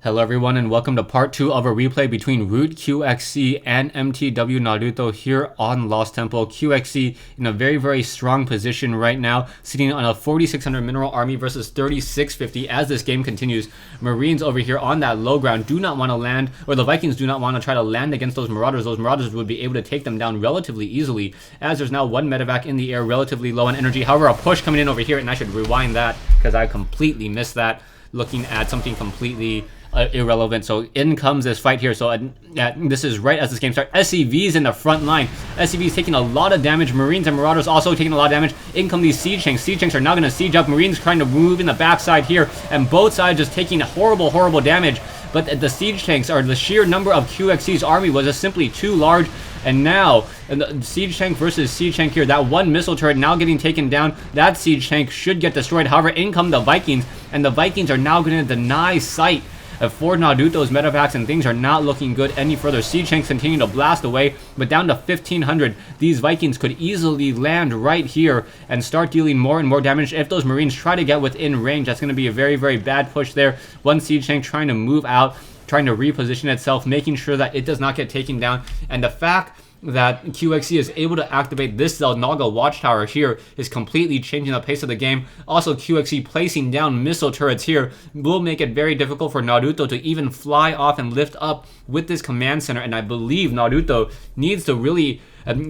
Hello everyone and welcome to part 2 of a replay between Root QXC and MTW Naruto here on Lost Temple. QXC in a very strong position right now, sitting on a 4600 mineral army versus 3650 as this game continues. Marines over here on that low ground do not want to land, or the Vikings do not want to try to land against those Marauders. Those Marauders would be able to take them down relatively easily, as there's now one medevac in the air, relatively low on energy. However, a push coming in over here, and I should rewind that because I completely missed that, looking at something completely irrelevant. So in comes this fight here. So this is right as this game starts. SCV's in the front line. SCV's taking a lot of damage. Marines and Marauders also taking a lot of damage. In come these siege tanks. Siege tanks are now going to siege up. Marines trying to move in the backside here, and both sides just taking horrible damage. But the siege tanks, are the sheer number of QXC's army was just simply too large. And now, the siege tank versus siege tank here, that one missile turret now getting taken down. That siege tank should get destroyed. However, in come the Vikings, and the Vikings are now going to deny sight for Naruto's medevacs, and things are not looking good any further. Siege tanks continue to blast away, but down to 1500, these Vikings could easily land right here and start dealing more and more damage. If those Marines try to get within range, that's going to be a very bad push there. One siege tank trying to move out, trying to reposition itself, making sure that it does not get taken down. And the fact that QXC is able to activate this Zelnaga watchtower here is completely changing the pace of the game. Also, QXC placing down missile turrets here will make it very difficult for Naruto to even fly off and lift up with this command center. And I believe Naruto needs to really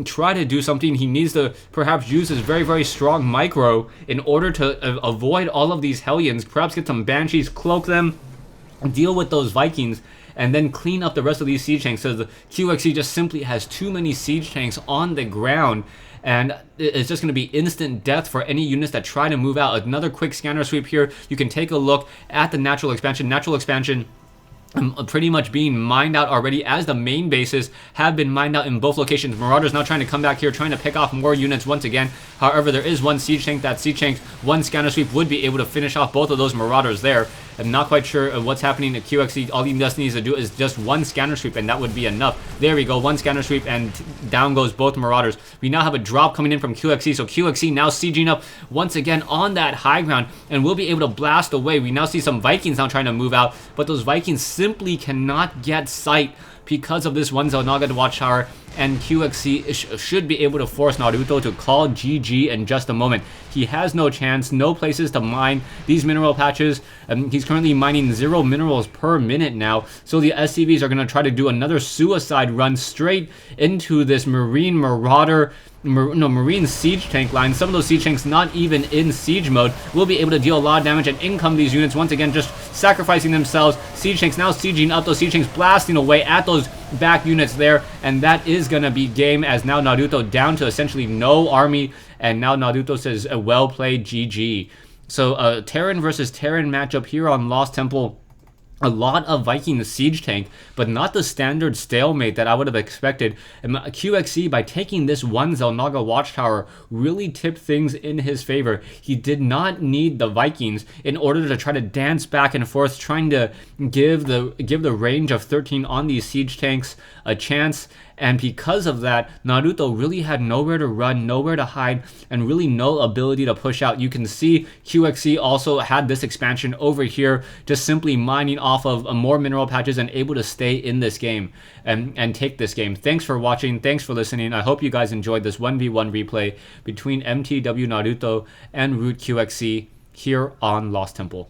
try to do something. He needs to perhaps use his very strong micro in order to avoid all of these Hellions. Perhaps get some Banshees, cloak them, deal with those Vikings, and then clean up the rest of these siege tanks. So the QXC just simply has too many siege tanks on the ground, and it's just going to be instant death for any units that try to move out. Another quick scanner sweep here. You can take a look at the natural expansion. Natural expansion pretty much being mined out already, as the main bases have been mined out in both locations. Marauders now trying to come back here, trying to pick off more units once again. However, there is one siege tank. That siege tank, one scanner sweep would be able to finish off both of those Marauders there. I'm not quite sure what's happening at QXC. All he just needs to do is just one scanner sweep, and that would be enough. There we go, one scanner sweep, and down goes both Marauders. We now have a drop coming in from QXC, so QXC now sieging up once again on that high ground, and we'll be able to blast away. We now see some Vikings now trying to move out, but those Vikings simply cannot get sight because of this one Zelnaga watchtower, and QXC should be able to force Naruto to call GG in just a moment. He has no chance, no places to mine these mineral patches. He's currently mining 0 minerals per minute now, so the SCVs are going to try to do another suicide run straight into this Marine Marauder, Marine siege tank line. Some of those siege tanks not even in siege mode will be able to deal a lot of damage, and in come these units once again just sacrificing themselves. Siege tanks now sieging up, those siege tanks blasting away at those back units there, and that is gonna be game, as now Naruto down to essentially no army, and now Naruto says a well played, GG. So a Terran versus Terran matchup here on Lost Temple. A lot of Viking siege tank, but not the standard stalemate that I would have expected. And QXC, by taking this one Zelnaga watchtower, really tipped things in his favor. He did not need the Vikings in order to try to dance back and forth, trying to give the range of 13 on these siege tanks a chance. And because of that, Naruto really had nowhere to run, nowhere to hide, and really no ability to push out. You can see QXC also had this expansion over here, just simply mining off of more mineral patches and able to stay in this game and take this game. Thanks for watching. Thanks for listening. I hope you guys enjoyed this 1v1 replay between MTW Naruto and Root QXC here on Lost Temple.